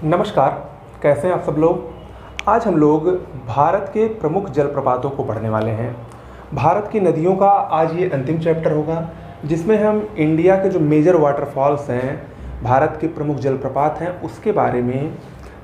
नमस्कार, कैसे हैं आप सब लोग। आज हम लोग भारत के प्रमुख जलप्रपातों को पढ़ने वाले हैं। भारत की नदियों का आज ये अंतिम चैप्टर होगा, जिसमें हम इंडिया के जो मेजर वाटरफॉल्स हैं, भारत के प्रमुख जलप्रपात हैं, उसके बारे में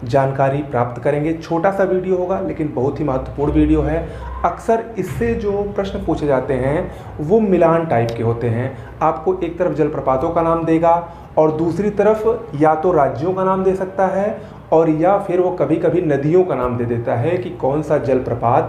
जानकारी प्राप्त करेंगे। छोटा सा वीडियो होगा लेकिन बहुत ही महत्वपूर्ण वीडियो है। अक्सर इससे जो प्रश्न पूछे जाते हैं वो मिलान टाइप के होते हैं। आपको एक तरफ जलप्रपातों का नाम देगा और दूसरी तरफ या तो राज्यों का नाम दे सकता है और या फिर वो कभी कभी नदियों का नाम दे देता है कि कौन सा जलप्रपात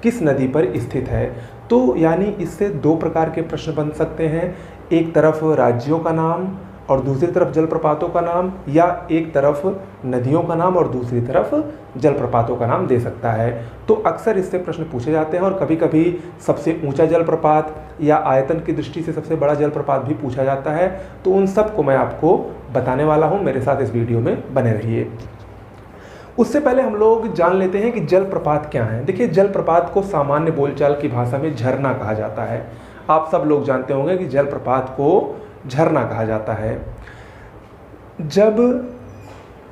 किस नदी पर स्थित है। तो यानी इससे दो प्रकार के प्रश्न बन सकते हैं, एक तरफ राज्यों का नाम और दूसरी तरफ जलप्रपातों का नाम, या एक तरफ नदियों का नाम और दूसरी तरफ जलप्रपातों का नाम दे सकता है। तो अक्सर इससे प्रश्न पूछे जाते हैं और कभी कभी सबसे ऊंचा जलप्रपात या आयतन की दृष्टि से सबसे बड़ा जलप्रपात भी पूछा जाता है। तो उन सब को मैं आपको बताने वाला हूं, मेरे साथ इस वीडियो में बने रहिए। उससे पहले हम लोग जान लेते हैं कि जलप्रपात क्या है। देखिए, जलप्रपात को सामान्य बोलचाल की भाषा में झरना कहा जाता है। आप सब लोग जानते होंगे कि जलप्रपात को झरना कहा जाता है। जब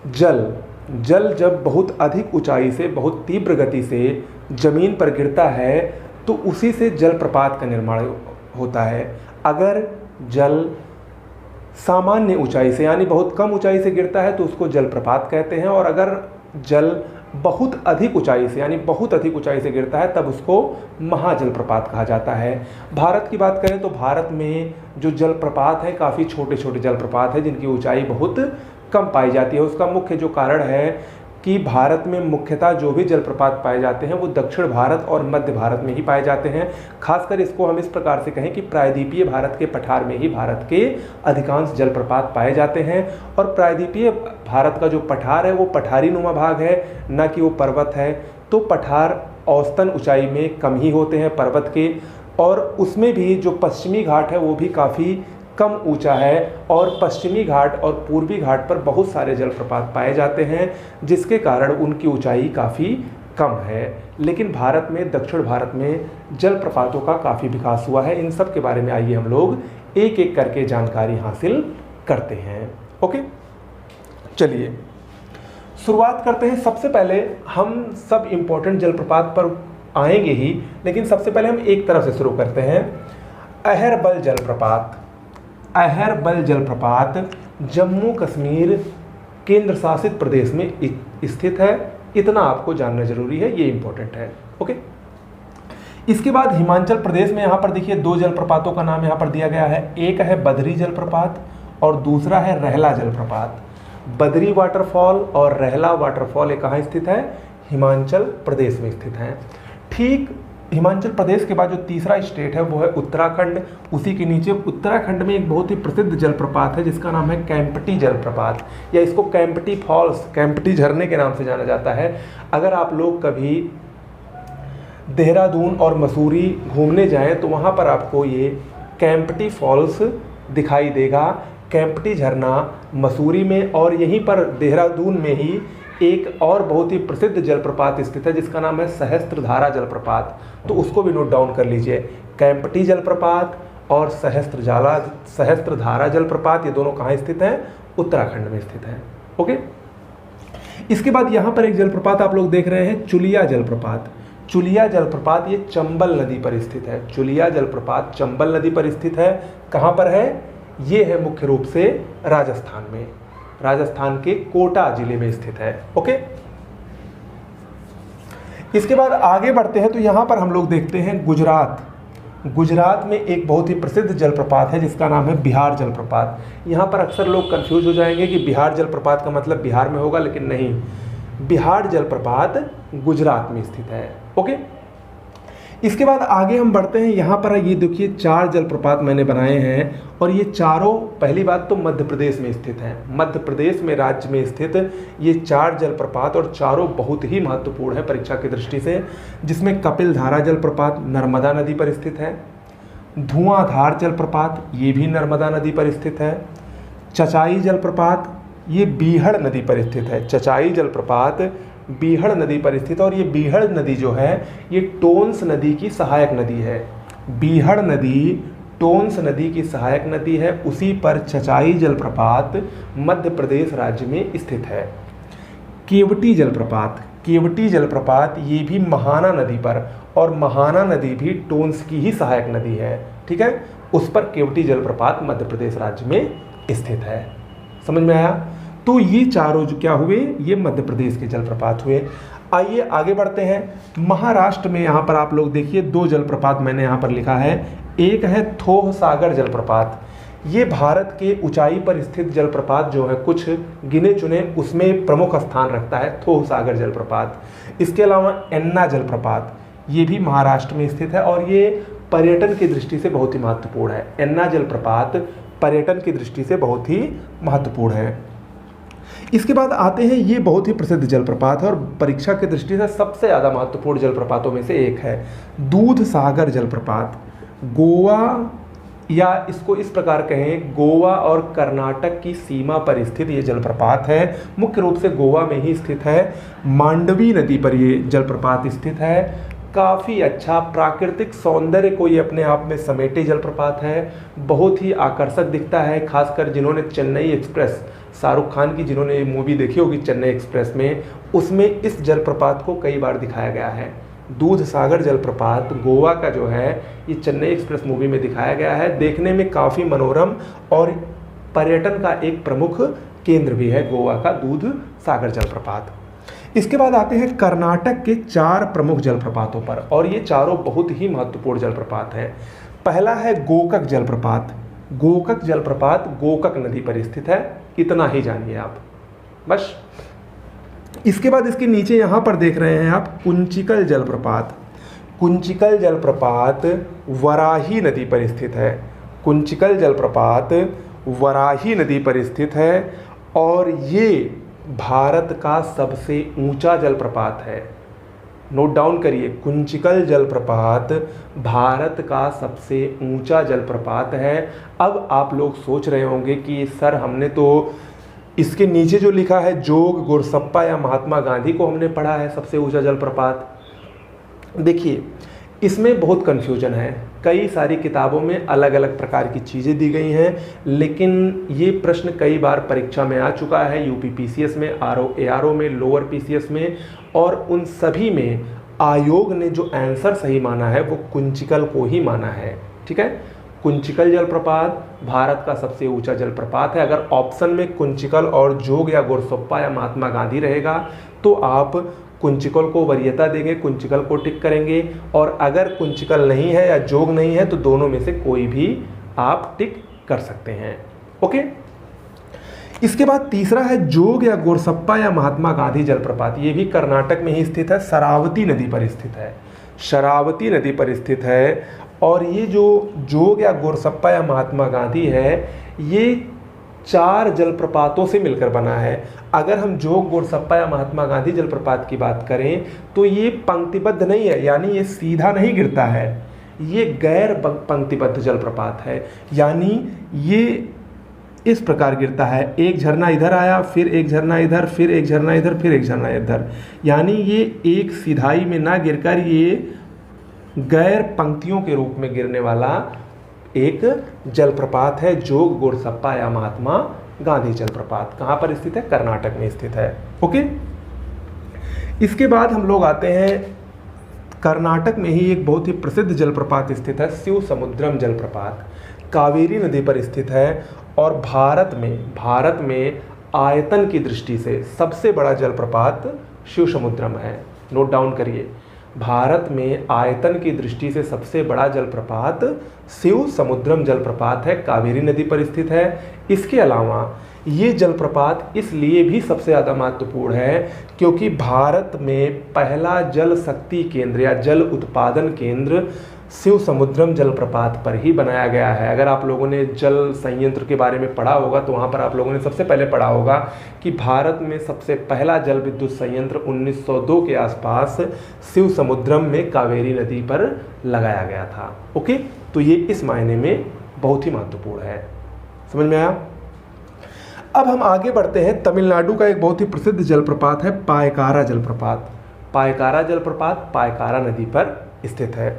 जल जब बहुत अधिक ऊंचाई से बहुत तीव्र गति से जमीन पर गिरता है तो उसी से जलप्रपात का निर्माण होता है। अगर जल सामान्य ऊंचाई से यानी बहुत कम ऊंचाई से गिरता है तो उसको जलप्रपात कहते हैं, और अगर जल बहुत अधिक ऊंचाई से यानी बहुत अधिक ऊंचाई से गिरता है तब उसको महाजलप्रपात कहा जाता है। भारत की बात करें तो भारत में जो जलप्रपात है काफ़ी छोटे छोटे जलप्रपात है जिनकी ऊंचाई बहुत कम पाई जाती है। उसका मुख्य जो कारण है कि भारत में मुख्यतः जो भी जलप्रपात पाए जाते हैं वो दक्षिण भारत और मध्य भारत में ही पाए जाते हैं। खासकर इसको हम इस प्रकार से कहें कि प्रायद्वीपीय भारत के पठार में ही भारत के अधिकांश जलप्रपात पाए जाते हैं। और प्रायद्वीपीय भारत का जो पठार है वो पठारी नुमा भाग है, न कि वो पर्वत है। तो पठार औसतन ऊंचाई में कम ही होते हैं पर्वत के, और उसमें भी जो पश्चिमी घाट है वो भी काफ़ी कम ऊंचा है, और पश्चिमी घाट और पूर्वी घाट पर बहुत सारे जलप्रपात पाए जाते हैं जिसके कारण उनकी ऊंचाई काफ़ी कम है। लेकिन भारत में, दक्षिण भारत में जलप्रपातों का काफ़ी विकास हुआ है। इन सब के बारे में आइए हम लोग एक एक करके जानकारी हासिल करते हैं। ओके, चलिए शुरुआत करते हैं। सबसे पहले हम सब इम्पोर्टेंट जलप्रपात पर आएंगे ही, लेकिन सबसे पहले हम एक तरफ से शुरू करते हैं। अहरबल जलप्रपात। अहरबल जलप्रपात जम्मू कश्मीर केंद्र शासित प्रदेश में स्थित है। इतना आपको जानना जरूरी है, ये इंपॉर्टेंट है। ओके, इसके बाद हिमाचल प्रदेश में यहाँ पर देखिए दो जलप्रपातों का नाम यहाँ पर दिया गया है। एक है बद्री जलप्रपात और दूसरा है रहला जलप्रपात। बद्री वाटरफॉल और रहला वाटरफॉल ये कहाँ स्थित है? हिमाचल प्रदेश में स्थित है। ठीक हिमाचल प्रदेश के बाद जो तीसरा स्टेट है वो है उत्तराखंड। उसी के नीचे उत्तराखंड में एक बहुत ही प्रसिद्ध जलप्रपात है जिसका नाम है कैंपटी जलप्रपात, या इसको कैंपटी फॉल्स, कैंपटी झरने के नाम से जाना जाता है। अगर आप लोग कभी देहरादून और मसूरी घूमने जाएं तो वहाँ पर आपको ये कैंपटी फॉल्स दिखाई देगा। कैंपटी झरना मसूरी में, और यहीं पर देहरादून में ही एक और बहुत ही प्रसिद्ध जलप्रपात स्थित है जिसका नाम है सहस्त्रधारा जलप्रपात। तो उसको भी नोट डाउन कर लीजिए। कैंपटी जलप्रपात और सहस्त्रधारा जलप्रपात, ये दोनों कहाँ स्थित हैं? उत्तराखंड में स्थित हैं। ओके, इसके बाद यहाँ पर एक जलप्रपात आप लोग देख रहे हैं, चुलिया जलप्रपात। चुलिया जलप्रपात ये चंबल नदी पर स्थित है। चुलिया जलप्रपात चंबल नदी पर स्थित है। कहाँ पर है? ये है मुख्य रूप से राजस्थान में, राजस्थान के कोटा जिले में स्थित है। ओके, इसके बाद आगे बढ़ते हैं तो यहाँ पर हम लोग देखते हैं गुजरात। गुजरात में एक बहुत ही प्रसिद्ध जलप्रपात है जिसका नाम है बिहार जलप्रपात। यहाँ पर अक्सर लोग कंफ्यूज हो जाएंगे कि बिहार जलप्रपात का मतलब बिहार में होगा, लेकिन नहीं, बिहार जलप्रपात गुजरात में स्थित है। ओके, इसके बाद आगे हम बढ़ते हैं। यहाँ पर ये देखिए 4 जलप्रपात मैंने बनाए हैं, और ये चारों, पहली बात तो मध्य प्रदेश में स्थित हैं। मध्य प्रदेश में राज्य में स्थित ये 4 जलप्रपात, और चारों बहुत ही महत्वपूर्ण है परीक्षा की दृष्टि से। जिसमें कपिलधारा जलप्रपात नर्मदा नदी पर स्थित है। धुआंधार जलप्रपात ये भी नर्मदा नदी पर स्थित है। चचाई जलप्रपात ये बीहड़ नदी पर स्थित है। चचाई जलप्रपात बीहड़ नदी पर स्थित है, और ये बीहड़ नदी जो है ये टोंस नदी की सहायक नदी है। बीहड़ नदी टोंस नदी की सहायक नदी है। उसी पर चचाई जलप्रपात मध्य प्रदेश राज्य में स्थित है। केवटी जलप्रपात, केवटी जलप्रपात ये भी महाना नदी पर, और महाना नदी भी टोन्स की ही सहायक नदी है, ठीक है, उस पर केवटी जलप्रपात मध्य प्रदेश राज्य में स्थित है। समझ में आया? तो ये चारों जो क्या हुए, ये मध्य प्रदेश के जलप्रपात हुए। आइए आगे बढ़ते हैं। महाराष्ट्र में यहाँ पर आप लोग देखिए 2 जलप्रपात मैंने यहाँ पर लिखा है। एक है थोह सागर जलप्रपात, ये भारत के ऊंचाई पर स्थित जलप्रपात जो है कुछ गिने चुने उसमें प्रमुख स्थान रखता है, थोह सागर जलप्रपात। इसके अलावा एन्ना जलप्रपात, ये भी महाराष्ट्र में स्थित है और ये पर्यटन की दृष्टि से बहुत ही महत्वपूर्ण है। एन्ना जलप्रपात पर्यटन की दृष्टि से बहुत ही महत्वपूर्ण है। इसके बाद आते हैं, ये बहुत ही प्रसिद्ध जलप्रपात है और परीक्षा की दृष्टि से सबसे ज़्यादा महत्वपूर्ण जलप्रपातों में से एक है, दूध सागर जलप्रपात। गोवा, या इसको इस प्रकार कहें, गोवा और कर्नाटक की सीमा पर स्थित ये जलप्रपात है। मुख्य रूप से गोवा में ही स्थित है। मांडवी नदी पर ये जलप्रपात स्थित है। काफ़ी अच्छा प्राकृतिक सौंदर्य को ये अपने आप में समेटे जलप्रपात है। बहुत ही आकर्षक दिखता है, खासकर जिन्होंने चेन्नई एक्सप्रेस, शाहरुख खान की जिन्होंने मूवी देखी होगी चेन्नई एक्सप्रेस में, उसमें इस जलप्रपात को कई बार दिखाया गया है। दूध सागर जलप्रपात गोवा का जो है, ये चेन्नई एक्सप्रेस मूवी में दिखाया गया है। देखने में काफ़ी मनोरम और पर्यटन का एक प्रमुख केंद्र भी है गोवा का दूध सागर जलप्रपात। इसके बाद आते हैं कर्नाटक के 4 प्रमुख जलप्रपातों पर, और ये चारों बहुत ही महत्वपूर्ण जलप्रपात हैं। पहला है गोकक जलप्रपात। गोकक जलप्रपात गोकक नदी पर स्थित है, इतना ही जानिए आप बस। इसके बाद इसके नीचे यहाँ पर देख रहे हैं आप कुंचिकल जलप्रपात। कुंचिकल जलप्रपात वराही नदी पर स्थित है। कुंचिकल जलप्रपात वराही नदी पर स्थित है और ये भारत का सबसे ऊंचा जलप्रपात है। नोट डाउन करिए, कुंचिकल जलप्रपात भारत का सबसे ऊंचा जलप्रपात है। अब आप लोग सोच रहे होंगे कि सर हमने तो इसके नीचे जो लिखा है जोग, गोरसप्पा या महात्मा गांधी को हमने पढ़ा है सबसे ऊंचा जलप्रपात। देखिए इसमें बहुत कन्फ्यूजन है, कई सारी किताबों में अलग अलग प्रकार की चीज़ें दी गई हैं, लेकिन ये प्रश्न कई बार परीक्षा में आ चुका है, यूपी पीसीएस में, आरओ एआरओ में, लोअर पीसीएस में, और उन सभी में आयोग ने जो आंसर सही माना है वो कुंचिकल को ही माना है। ठीक है, कुंचिकल जलप्रपात भारत का सबसे ऊंचा जलप्रपात है। अगर ऑप्शन में कुंचिकल और जोग या गोरसप्पा या महात्मा गांधी रहेगा तो आप कुंचिकल को वरीयता देंगे, कुंचिकल को टिक करेंगे, और अगर कुंचिकल नहीं है या जोग नहीं है तो दोनों में से कोई भी आप टिक कर सकते हैं। ओके, इसके बाद तीसरा है जोग या गोरसप्पा या महात्मा गांधी जलप्रपात। ये भी कर्नाटक में ही स्थित है, शरावती नदी पर स्थित है। शरावती नदी पर स्थित है, और ये जो जोग या गोरसप्पा या महात्मा गांधी है ये 4 जलप्रपातों से मिलकर बना है। अगर हम जोग, गोरसप्पा या महात्मा गांधी जलप्रपात की बात करें तो ये पंक्तिबद्ध नहीं है, यानी ये सीधा नहीं गिरता है, ये गैर पंक्तिबद्ध जलप्रपात है, यानी ये इस प्रकार गिरता है, एक झरना इधर आया, फिर एक झरना इधर, फिर एक झरना इधर, फिर एक झरना इधर, यानी ये एक सिधाई में ना गिरकर ये गैर पंक्तियों के रूप में गिरने वाला एक जलप्रपात है जोग, गोरसप्पा या महात्मा गांधी जलप्रपात। कहाँ पर स्थित है? कर्नाटक में स्थित है। ओके, इसके बाद हम लोग आते हैं कर्नाटक में ही एक बहुत ही प्रसिद्ध जलप्रपात स्थित है, शिव समुद्रम जलप्रपात। कावेरी नदी पर स्थित है और भारत में आयतन की दृष्टि से सबसे बड़ा जलप्रपात शिव समुद्रम है। नोट डाउन करिए, भारत में आयतन की दृष्टि से सबसे बड़ा जलप्रपात शिव समुद्रम जलप्रपात है, कावेरी नदी पर स्थित है। इसके अलावा ये जलप्रपात इसलिए भी सबसे ज़्यादा महत्वपूर्ण है क्योंकि भारत में पहला जल शक्ति केंद्र या जल उत्पादन केंद्र शिव समुद्रम जलप्रपात पर ही बनाया गया है। अगर आप लोगों ने जल संयंत्र के बारे में पढ़ा होगा तो वहाँ पर आप लोगों ने सबसे पहले पढ़ा होगा कि भारत में सबसे पहला जल विद्युत संयंत्र 1902 के आसपास शिव समुद्रम में कावेरी नदी पर लगाया गया था। ओके, तो ये इस मायने में बहुत ही महत्वपूर्ण है। समझ में आया? अब हम आगे बढ़ते हैं। तमिलनाडु का एक बहुत ही प्रसिद्ध जलप्रपात है पायकारा जलप्रपात। पायकारा जलप्रपात पायकारा नदी पर स्थित है।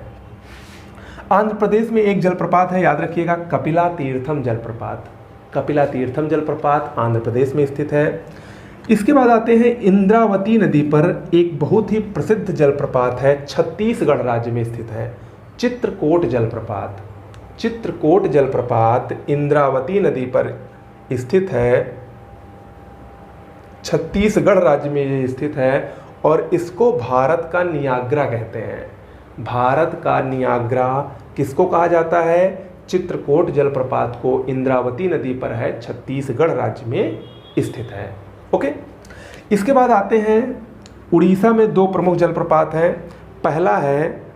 आंध्र प्रदेश में एक जलप्रपात है, याद रखिएगा, कपिला तीर्थम जलप्रपात। कपिला तीर्थम जलप्रपात आंध्र प्रदेश में स्थित है। इसके बाद आते हैं इंद्रावती नदी पर एक बहुत ही प्रसिद्ध जलप्रपात है, छत्तीसगढ़ राज्य में स्थित है, चित्रकोट जलप्रपात। चित्रकोट जलप्रपात इंद्रावती नदी पर स्थित है, छत्तीसगढ़ राज्य में ये स्थित है और इसको भारत का नियाग्रा कहते हैं। भारत का नियाग्रा किसको कहा जाता है? चित्रकोट जलप्रपात को इंद्रावती नदी पर है, छत्तीसगढ़ राज्य में स्थित है। ओके, इसके बाद आते हैं उड़ीसा में दो प्रमुख जलप्रपात हैं। पहला है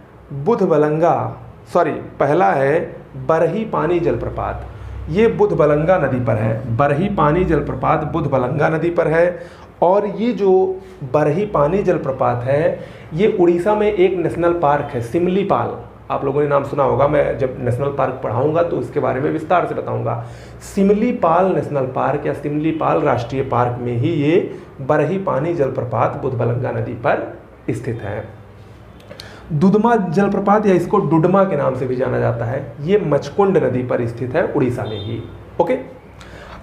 पहला है बरही पानी जलप्रपात। ये बुधबलंगा नदी पर है। बरही पानी जलप्रपात बुधबलंगा नदी पर है और ये जो बरही पानी जलप्रपात है ये उड़ीसा में एक नेशनल पार्क है, सिमलीपाल। आप लोगों ने नाम सुना होगा, मैं जब नेशनल पार्क पढ़ाऊंगा तो इसके बारे में विस्तार से बताऊंगा। सिमलीपाल नेशनल पार्क या सिमलीपाल राष्ट्रीय पार्क में ही ये बरही पानी जलप्रपात बुधबलंगा नदी पर स्थित है। दुधमा जलप्रपात या इसको डुडमा के नाम से भी जाना जाता है, ये मचकुंड नदी पर स्थित है, उड़ीसा में ही। ओके,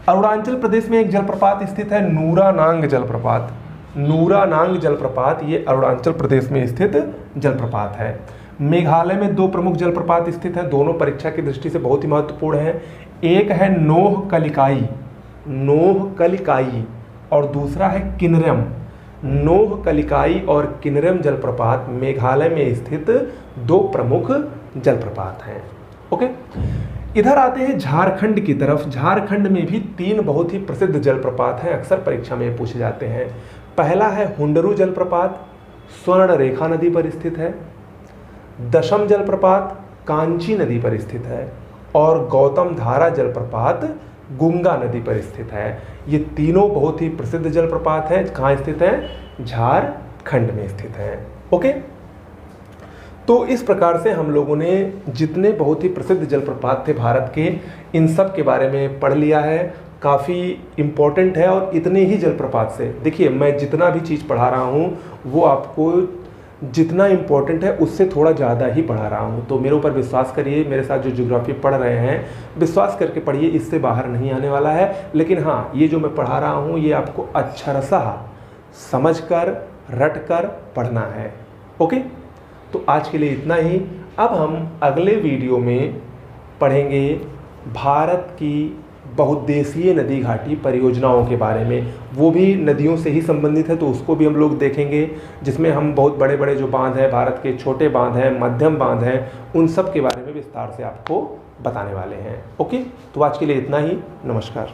अरुणाचल प्रदेश में एक जलप्रपात स्थित है, नूरानांग जलप्रपात। नूरानांग जलप्रपात ये अरुणाचल प्रदेश में स्थित जलप्रपात है। मेघालय में दो प्रमुख जलप्रपात स्थित हैं, दोनों परीक्षा की दृष्टि से बहुत ही महत्वपूर्ण हैं। एक है नोह कलिकाई और दूसरा है किन्नरम। नोह कलिकाई और किन्नरम जलप्रपात मेघालय में स्थित दो प्रमुख जलप्रपात हैं। ओके, इधर आते हैं झारखंड की तरफ। झारखंड में भी तीन बहुत ही प्रसिद्ध जलप्रपात हैं, अक्सर परीक्षा में पूछे जाते हैं। पहला है हुंडरू जलप्रपात, स्वर्ण रेखा नदी पर स्थित है। दशम जलप्रपात कांची नदी पर स्थित है और गौतम धारा जलप्रपात गुंगा नदी पर स्थित है। ये तीनों बहुत ही प्रसिद्ध जलप्रपात हैं। कहाँ स्थित हैं? झारखंड में स्थित हैं। ओके, तो इस प्रकार से हम लोगों ने जितने बहुत ही प्रसिद्ध जलप्रपात थे भारत के, इन सब के बारे में पढ़ लिया है। काफ़ी इम्पोर्टेंट है और इतने ही जलप्रपात से, देखिए मैं जितना भी चीज़ पढ़ा रहा हूँ वो आपको जितना इम्पोर्टेंट है उससे थोड़ा ज़्यादा ही पढ़ा रहा हूँ। तो मेरे ऊपर विश्वास करिए, मेरे साथ जो ज्योग्राफी पढ़ रहे हैं विश्वास करके पढ़िए, इससे बाहर नहीं आने वाला है। लेकिन हाँ, ये जो मैं पढ़ा रहा हूँ ये आपको अक्षरशः समझ कर रट कर पढ़ना है। ओके, तो आज के लिए इतना ही। अब हम अगले वीडियो में पढ़ेंगे भारत की बहुउद्देशीय नदी घाटी परियोजनाओं के बारे में। वो भी नदियों से ही संबंधित है, तो उसको भी हम लोग देखेंगे, जिसमें हम बहुत बड़े बड़े जो बांध हैं, भारत के छोटे बांध हैं, मध्यम बांध हैं, उन सब के बारे में विस्तार से आपको बताने वाले हैं। ओके, तो आज के लिए इतना ही। नमस्कार।